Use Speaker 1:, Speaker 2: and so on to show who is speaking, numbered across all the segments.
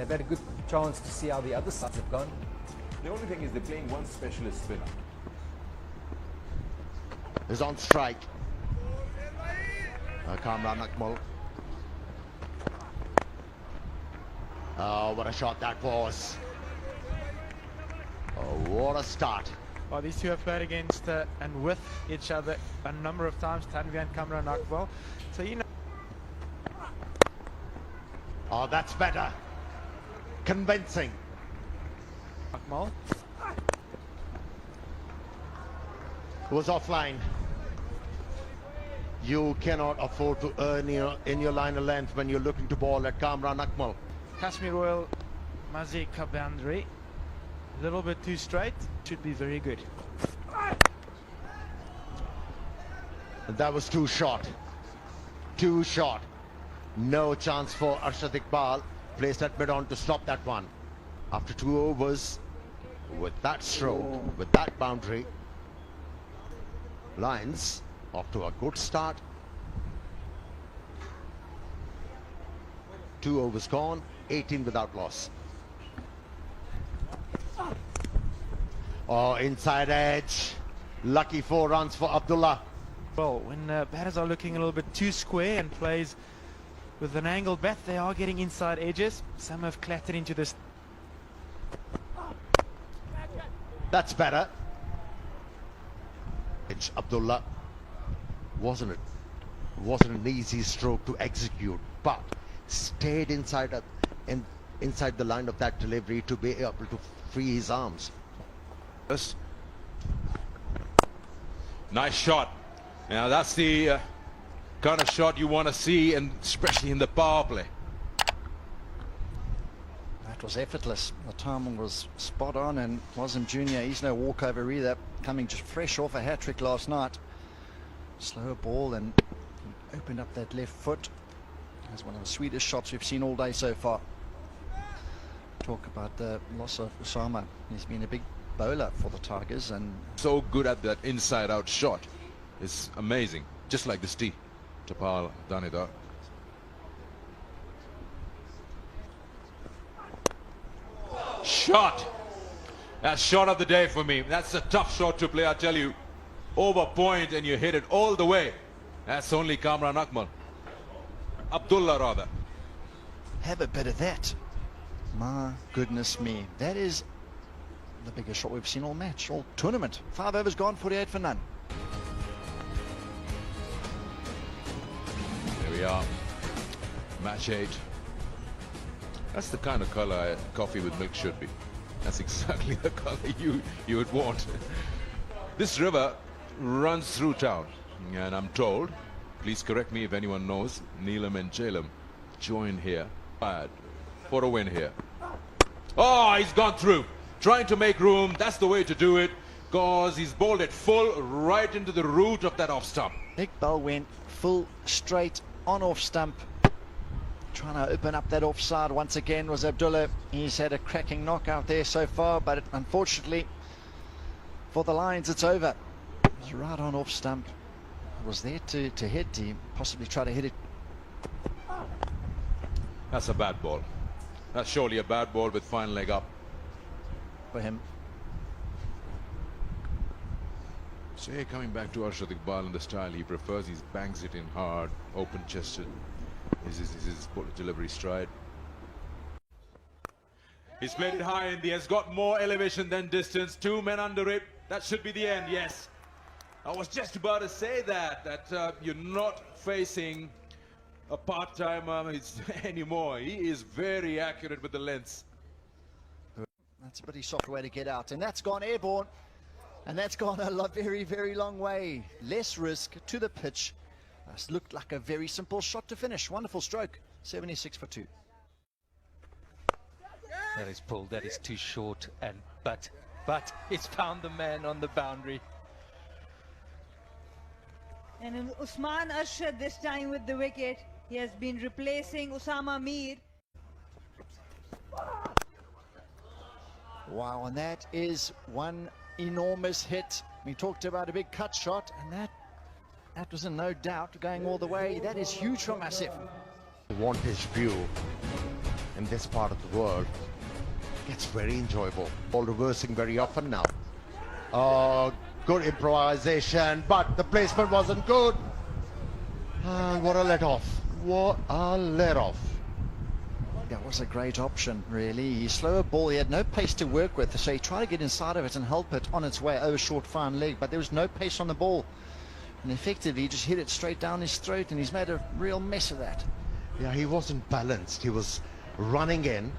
Speaker 1: They've had a good chance to see how the other sides have gone.
Speaker 2: The only thing is they're playing one specialist spinner.
Speaker 3: Is on strike. Kamran Akmal. Oh, what a shot that was. Oh, what a start.
Speaker 4: Well, these two have played against and with each other a number of times, Tanvi and Kamran Akmal. So, you know.
Speaker 3: Oh, that's better. Convincing.
Speaker 4: Akmal.
Speaker 3: Was offline. You cannot afford to earn in your line of length when you're looking to ball at Kamran Akmal.
Speaker 4: Kashmir Royal Mazi Kabandri. A little bit too straight. Should be very good.
Speaker 3: That was too short. Too short. No chance for Arshad Iqbal. Placed at mid-on to stop that one. After 2 overs, with that stroke, with that boundary, Lions off to a good start. 2 overs gone, 18 without loss. Oh, inside edge. Lucky 4 runs for Abdullah.
Speaker 4: Well, when batters are looking a little bit too square and plays with an angled bat, they are getting inside edges. Some have clattered into this.
Speaker 3: That's better. It's Abdullah. Wasn't an easy stroke to execute, but stayed inside the line of that delivery to be able to free his arms.
Speaker 2: Yes. Nice shot. Now that's the kind of shot you want to see, and especially in the power play.
Speaker 5: That was effortless. The timing was spot on, and Wasm Jr., he's no walkover either, coming just fresh off a hat-trick last night. Slower ball, and he opened up that left foot. That's one of the sweetest shots we've seen all day so far. Talk about the loss of Usama. He's been a big bowler for the Tigers, and
Speaker 2: So good at that inside-out shot. It's amazing. Just like this tee. Tapal Danida. Shot. That's shot of the day for me. That's a tough shot to play, I tell you. Over point, and you hit it all the way. That's only Kamran Akmal. Abdullah, rather.
Speaker 5: have a bit of that. My goodness me. That is the biggest shot we've seen all match, all tournament. 5 overs gone, 48 for none.
Speaker 2: There we are. Match 8. That's the kind of color coffee with milk should be. That's exactly the color you would want. This river runs through town, and I'm told, please correct me if anyone knows, Neelam and Jailam joined here for a win here. Oh, he's gone through, trying to make room. That's the way to do it, because he's bowled it full right into the root of that off stump.
Speaker 5: Iqbal went full straight on off stump, trying to open up that offside once again was Abdullah. He's had a cracking knockout there so far, but unfortunately for the Lions it's over. It was right on off stump. It was there to hit. He possibly try to hit it.
Speaker 2: That's a bad ball. That's surely a bad ball with fine leg up.
Speaker 5: For him.
Speaker 2: So here coming back to Arshad Iqbal in the style he prefers, he bangs it in hard, open chested. Is his delivery stride. He's played it high in the has got more elevation than distance. 2 men under it. That should be the end, yes. I was just about to say that you're not facing a part-timer anymore. He is very accurate with the lengths.
Speaker 5: That's a pretty soft way to get out, and that's gone airborne, and that's gone a very, very long way. Less risk to the pitch. This looked like a very simple shot to finish. Wonderful stroke. 76 for 2.
Speaker 1: That is pulled. That is too short, and but it's found the man on the boundary.
Speaker 6: And Usman Arshad this time with the wicket. He has been replacing Usama Mir.
Speaker 5: Wow, and that is one enormous hit. We talked about a big cut shot, and that was in no doubt going all the way. That is huge from Asif.
Speaker 3: Vantage view. in this part of the world gets very enjoyable. Ball reversing very often now. Good improvisation, but the placement wasn't good. What a let off. What a let off.
Speaker 5: That was a great option, really. He slower ball, he had no pace to work with, so he tried to get inside of it and help it on its way over short fine leg, but there was no pace on the ball. And effectively, he just hit it straight down his throat, and he's made a real mess of that.
Speaker 3: Yeah, he wasn't balanced. He was running in.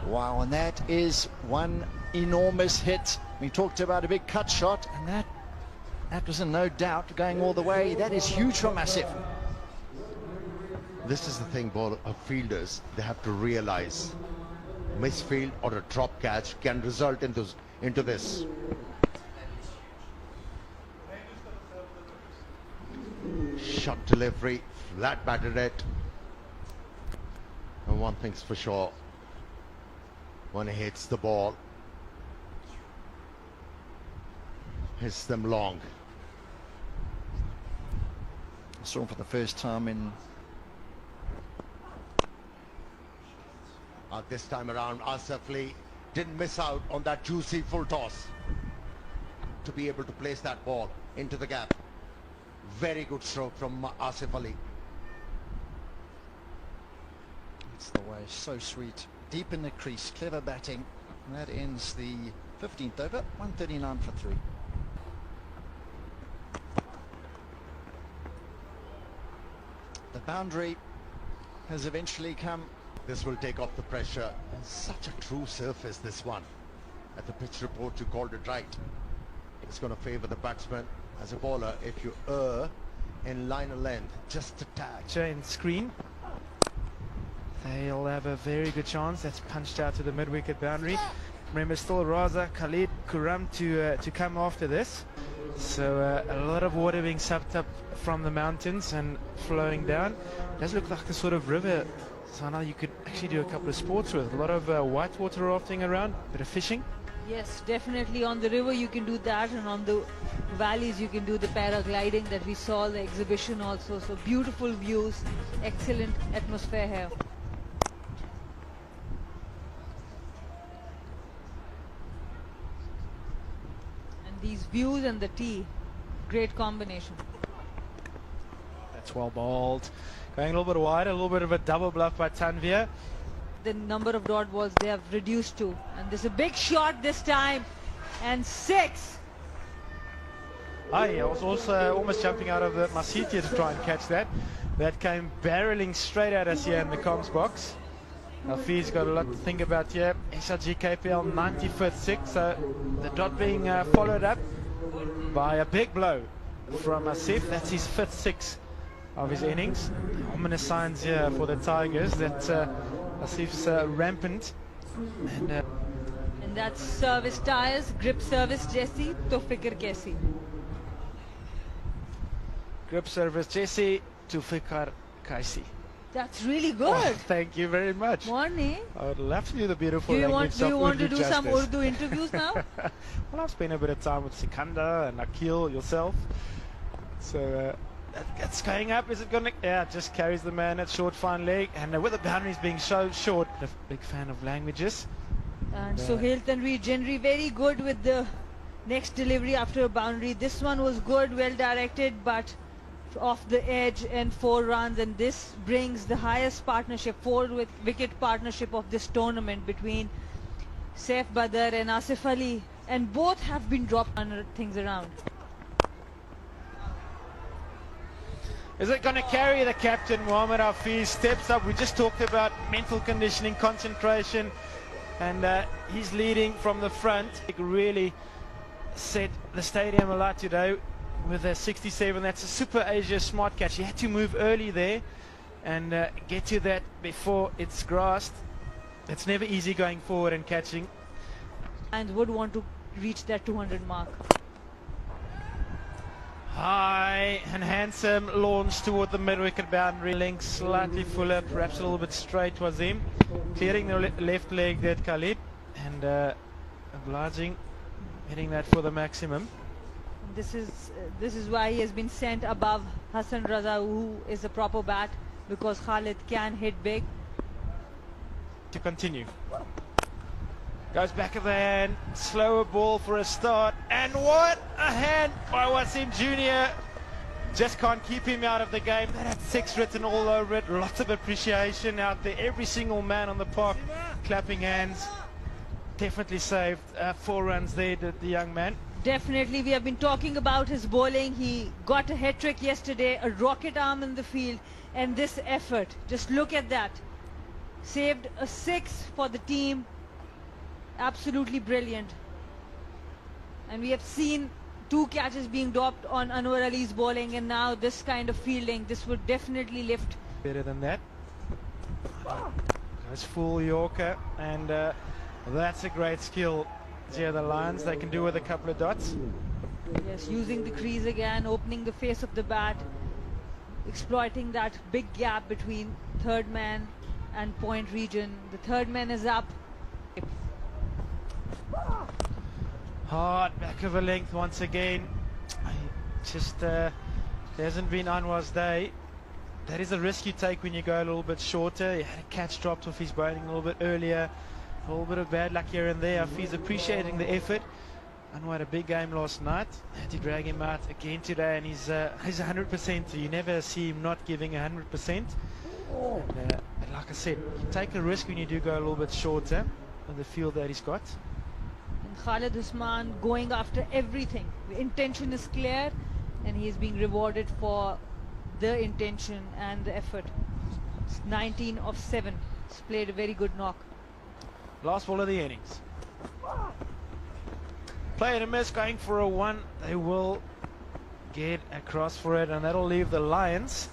Speaker 5: Wow, and that is one enormous hit. We talked about a big cut shot, and that was in no doubt going all the way. That is huge for Massive.
Speaker 3: This is the thing, ball fielders, they have to realize misfield or a drop catch can result into this. Shot delivery, flat batted it. And one thing's for sure, when he hits the ball, hits them long.
Speaker 5: I saw him for the first time in...
Speaker 3: This time around, Asif Ali didn't miss out on that juicy full toss to be able to place that ball into the gap. Very good stroke from Asif Ali.
Speaker 5: It's the way, so sweet. Deep in the crease, clever batting. And that ends the 15th over, 139 for 3. The boundary has eventually come.
Speaker 3: This will take off the pressure. Such a true surface, this one. At the pitch report, you called it right. It's going to favor the batsman. As a bowler, if you err in line of length, just a tad.
Speaker 4: In screen, they'll have a very good chance. That's punched out to the mid-wicket boundary. Remember, still Raza, Khalid, Kuram to come after this. So a lot of water being sucked up from the mountains and flowing down. It does look like a sort of river. So now you could actually do a couple of sports with. A lot of whitewater rafting around, a bit of fishing.
Speaker 6: Yes, definitely. On the river you can do that, and on the valleys you can do the paragliding that we saw the exhibition also. So beautiful views, excellent atmosphere here. And these views and the tea, great combination.
Speaker 4: That's well bowled. Going a little bit wide, a little bit of a double bluff by Tanvir.
Speaker 6: The number of dot balls they have reduced to, and there's a big shot this time, and 6.
Speaker 4: I was also almost jumping out of my seat here to try and catch that. That came barreling straight at us here in the comms box. Alfie's got a lot to think about here. SRG KPL 95th 6, so the dot being followed up by a big blow from Asif. That's his 5th 6 of his innings. Ominous signs here for the Tigers that Asif's rampant. And
Speaker 6: that's service tires, grip service Jesse, to fikr kaisi.
Speaker 4: Grip service Jesse to Fikar Kaisi.
Speaker 6: That's really good.
Speaker 4: Oh, thank you very much.
Speaker 6: Morning.
Speaker 4: I would love to do the beautiful
Speaker 6: Do you
Speaker 4: language
Speaker 6: want to
Speaker 4: Urdu
Speaker 6: do some
Speaker 4: justice.
Speaker 6: Urdu interviews now?
Speaker 4: Well, I've spent a bit of time with Sikandar and Akil, yourself. So that's going up. Is it going to? Yeah, it just carries the man at short fine leg. And with the boundaries being so short, a big fan of languages.
Speaker 6: And Sohail Tanvi generally very good with the next delivery after a boundary. This one was good, well directed, but off the edge and 4 runs. And this brings the highest partnership, 4-wicket partnership of this tournament between Saif Badr and Asif Ali. And both have been dropped under things around.
Speaker 4: Is it going to carry? The captain, Mohammad Hafiz, steps up. We just talked about mental conditioning, concentration, and he's leading from the front. It really set the stadium alight today with a 67. That's a Super Asia smart catch. He had to move early there and get to that before it's grasped. It's never easy going forward and catching.
Speaker 6: And would want to reach that 200 mark.
Speaker 4: High and handsome launch toward the mid-wicket boundary. Length slightly fuller, perhaps a little bit straight was him. Clearing the left leg there, Khalid. And obliging, hitting that for the maximum.
Speaker 6: This is why he has been sent above Hassan Raza, who is a proper bat, because Khalid can hit big.
Speaker 4: To continue. Goes back of the hand, slower ball for a start, and what a hand by Wasim Jr. Just can't keep him out of the game. That had 6 written all over it. Lots of appreciation out there. Every single man on the park clapping hands. Definitely saved 4 runs there, did the young man.
Speaker 6: Definitely, we have been talking about his bowling. He got a hat-trick yesterday, a rocket arm in the field, and this effort. Just look at that. Saved a 6 for the team. Absolutely brilliant. And we have seen 2 catches being dropped on Anwar Ali's bowling, and now this kind of fielding, this would definitely lift.
Speaker 4: Better than that. Goes full Yorker, and that's a great skill. Yeah, the Lions, they can do with a couple of dots.
Speaker 6: Yes, using the crease again, opening the face of the bat, exploiting that big gap between third man and point region. The third man is up.
Speaker 4: Hard back of a length once again. Just hasn't been Anwar's day. That is a risk you take when you go a little bit shorter. He had a catch dropped off his bowling a little bit earlier. A little bit of bad luck here and there. He's appreciating the effort. Anwar had a big game last night. Had to drag him out again today, and he's 100%. You never see him not giving 100%. And, like I said, you take a risk when you do go a little bit shorter on the field that he's got.
Speaker 6: Khalid Usman going after everything. The intention is clear, and he is being rewarded for the intention and the effort. It's 19 of 7. He's played a very good knock.
Speaker 4: Last ball of the innings. Play and a miss, going for a 1. They will get across for it, and that'll leave the Lions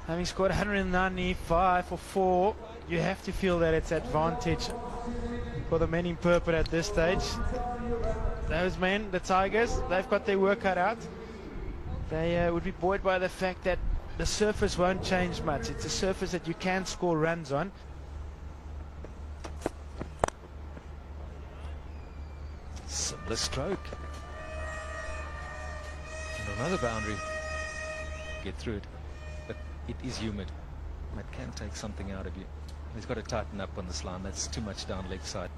Speaker 4: having scored 195 for 4. You have to feel that it's advantage for the men in purple at this stage. Those men, the Tigers, they've got their work cut out. They would be buoyed by the fact that the surface won't change much. It's a surface that you can score runs on.
Speaker 1: Similar stroke. And another boundary. Get through it. But it is humid. That can take something out of you. He's got to tighten up on this line. That's too much down leg side.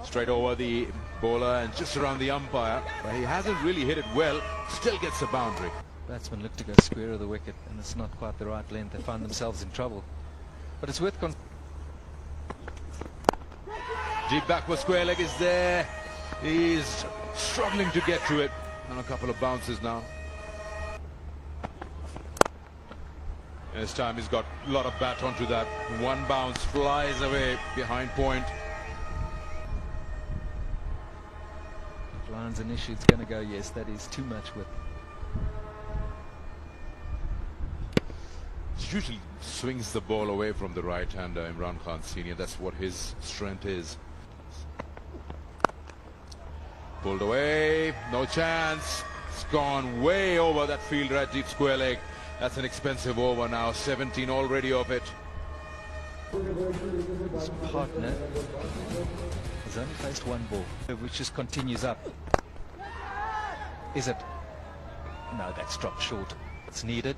Speaker 2: Straight over the bowler and just around the umpire. But he hasn't really hit it well. Still gets a boundary.
Speaker 1: Batsmen look to go square of the wicket, and it's not quite the right length. They find themselves in trouble. But it's worth
Speaker 2: Deep backward square leg is there. He's struggling to get to it. And a couple of bounces now. And this time he's got a lot of bat onto that. 1 bounce flies away behind point.
Speaker 1: Lions an issue. It's going to go, yes, that is too much width.
Speaker 2: Usually swings the ball away from the right-hander, Imran Khan Senior. That's what his strength is. Pulled away, no chance. It's gone way over that fielder at deep square leg. That's an expensive over now. 17 already of it.
Speaker 1: His partner has only faced 1 ball, which just continues up. Is it? No, that's dropped short. It's needed.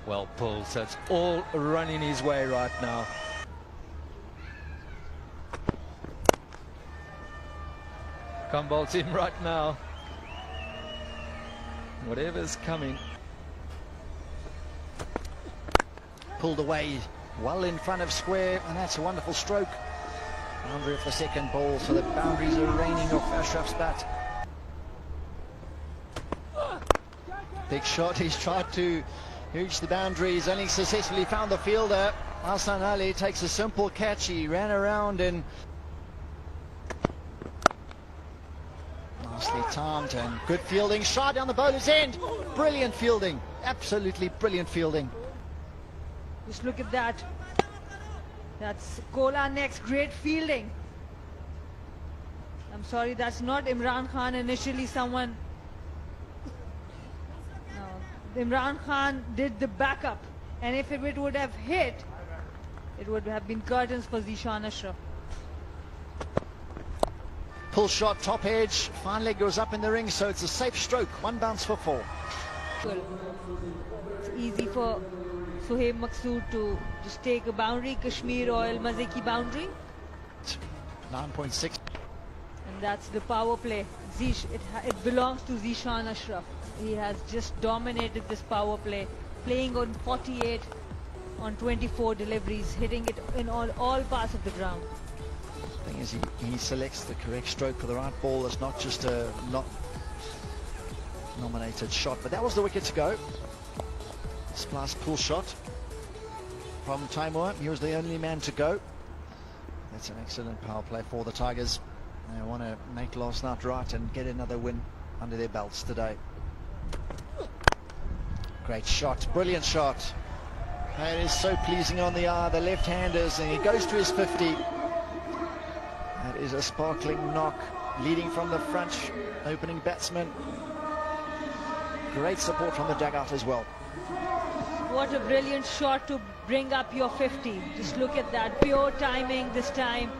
Speaker 1: Well pulled, so it's all running his way right now. Come bolt him right now. Whatever's coming.
Speaker 5: Pulled away well in front of square, and that's a wonderful stroke. Boundary of the second ball, so the boundaries are raining off Ashraf's bat. Big shot. He's tried to reach the boundaries, only successfully found the fielder. Hassan Ali takes a simple catch. He ran around and nicely timed, and good fielding. Shot down the bowler's end. Brilliant fielding. Absolutely brilliant fielding.
Speaker 6: Just look at that. That's Kola next. Great fielding. I'm sorry, that's not Imran Khan. Initially someone... No, Imran Khan did the backup. And if it would have hit, it would have been curtains for Zishan Ashraf.
Speaker 5: Pull shot, top edge. Fine leg goes up in the ring, so it's a safe stroke. 1 bounce for 4.
Speaker 6: It's easy for Sohaib Maqsood to just take a boundary, Kashmir Oil Maze ki boundary.
Speaker 5: 9.6.
Speaker 6: And that's the power play. It belongs to Zishan Ashraf. He has just dominated this power play, playing on 48 on 24 deliveries, hitting it in all parts of the ground.
Speaker 5: The thing is, he selects the correct stroke for the right ball. It's not just a not nominated shot, but that was the wicket to go. Splash pull shot from Taimur. He was the only man to go. That's an excellent power play for the Tigers. They want to make last night right and get another win under their belts today. Great shot, brilliant shot. It is so pleasing on the eye, the left-handers, and he goes to his 50. That is a sparkling knock, leading from the French opening batsman. Great support from the dugout as well.
Speaker 6: What a brilliant shot to bring up your 50. Just look at that, pure timing this time.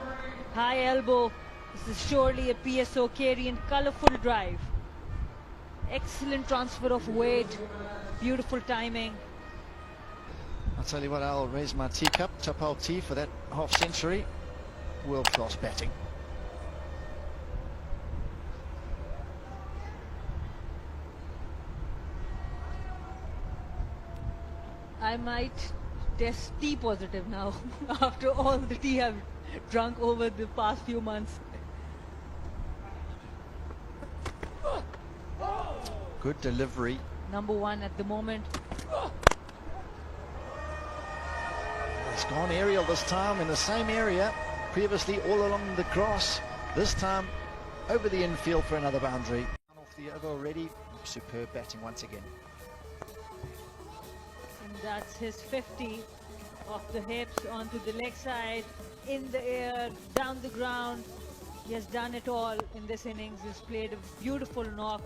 Speaker 6: High elbow. This is surely a PSO carrying colourful drive. Excellent transfer of weight, beautiful timing.
Speaker 5: I'll tell you what, I'll raise my teacup, Tapal tea, for that half century. World-class batting.
Speaker 6: I might test tea positive now after all the tea I've drunk over the past few months.
Speaker 5: Good delivery.
Speaker 6: Number 1 at the moment.
Speaker 5: It's gone aerial this time in the same area. Previously all along the grass. This time over the infield for another boundary. Off the over already. Superb batting once again.
Speaker 6: And that's his 50 off the hips onto the leg side, in the air, down the ground. He has done it all in this innings. He's played a beautiful knock.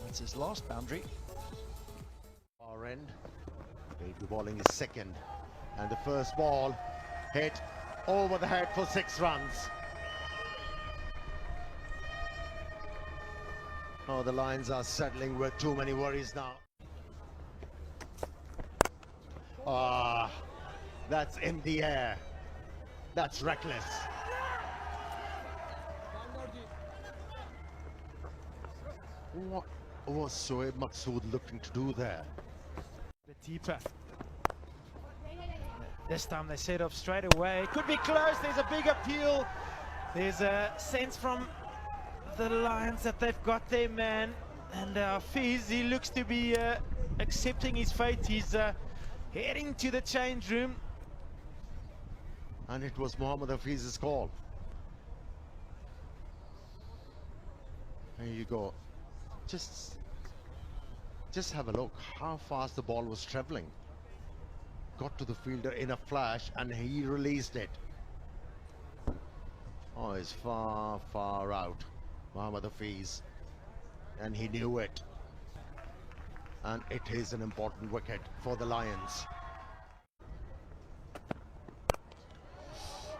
Speaker 5: That's his last boundary.
Speaker 3: Far end. Baby bowling is second. And the first ball hit over the head for 6 runs. Oh, the Lions are settling with too many worries now. Ah, that's in the air. That's reckless. What was Sohaib Maqsood looking to do there?
Speaker 4: The deeper. This time they set up straight away. Could be close. There's a big appeal. There's a sense from the Lions that they've got their man. And Fiz, he looks to be accepting his fate. He's heading to the change room.
Speaker 3: And it was Mohammad Hafiz's call. There you go. Just have a look how fast the ball was traveling. Got to the fielder in a flash and he released it. Oh, it's far, far out, Mohammad Hafiz. And he knew it. And it is an important wicket for the Lions.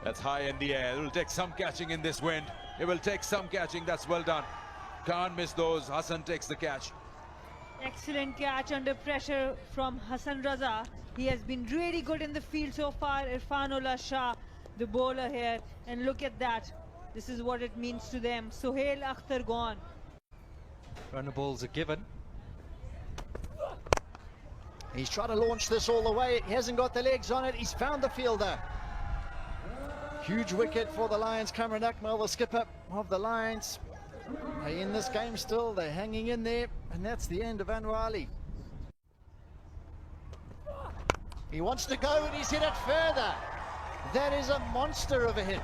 Speaker 2: That's high in the air. It will take some catching in this wind. It will take some catching. That's well done. Can't miss those. Hassan takes the catch.
Speaker 6: Excellent catch under pressure from Hassan Raza. He has been really good in the field so far. Irfanullah Shah, the bowler here. And look at that. This is what it means to them. Sohail Akhtar gone.
Speaker 1: Runner balls are given.
Speaker 5: He's trying to launch this all the way. He hasn't got the legs on it. He's found the fielder. Huge wicket for the Lions. Cameron Akmal, the skipper of the Lions. They're in this game still. They're hanging in there. And that's the end of Anwar Ali. He wants to go and he's hit it further. That is a monster of a hit.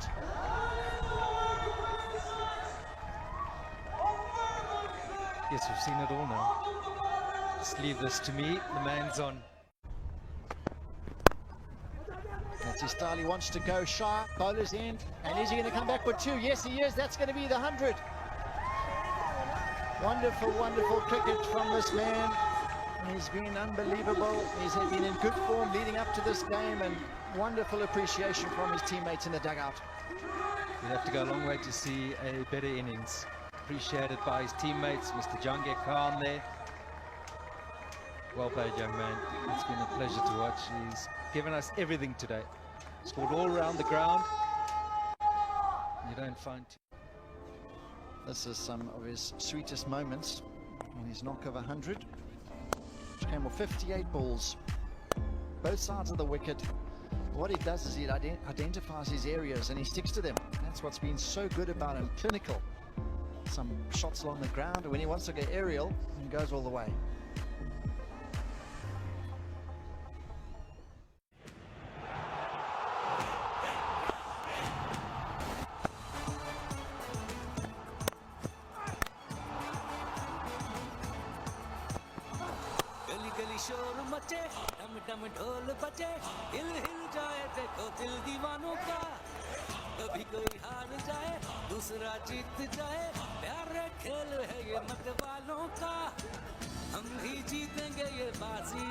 Speaker 1: Yes, we've seen it all now. Just leave this to me. The man's on.
Speaker 5: That's his style. He wants to go sharp. Bowler's in. And is he going to come back with 2? Yes, he is. That's going to be the 100. Wonderful, wonderful cricket from this man. He's been unbelievable. He's been in good form leading up to this game, and wonderful appreciation from his teammates in the dugout.
Speaker 1: You'd have to go a long way to see a better innings. Appreciated by his teammates, Mr. Jangir Khan there. Well played, young man. It's been a pleasure to watch. He's given us everything today. Scored all around the ground. You don't find...
Speaker 5: This is some of his sweetest moments on his knock of 100. Which came with 58 balls, both sides of the wicket. What he does is he identifies his areas and he sticks to them. That's what's been so good about him. Clinical. Some shots along the ground, and when he wants to go aerial, he goes all the way.
Speaker 7: गली शोर मचे डम डम ढोल बजे हिल हिल जाए देखो दिल दीवानों का कभी कोई हार जाए दूसरा जीत जाए प्यारे खेल है ये मत वालों का हम ही जीतेंगे ये बाजी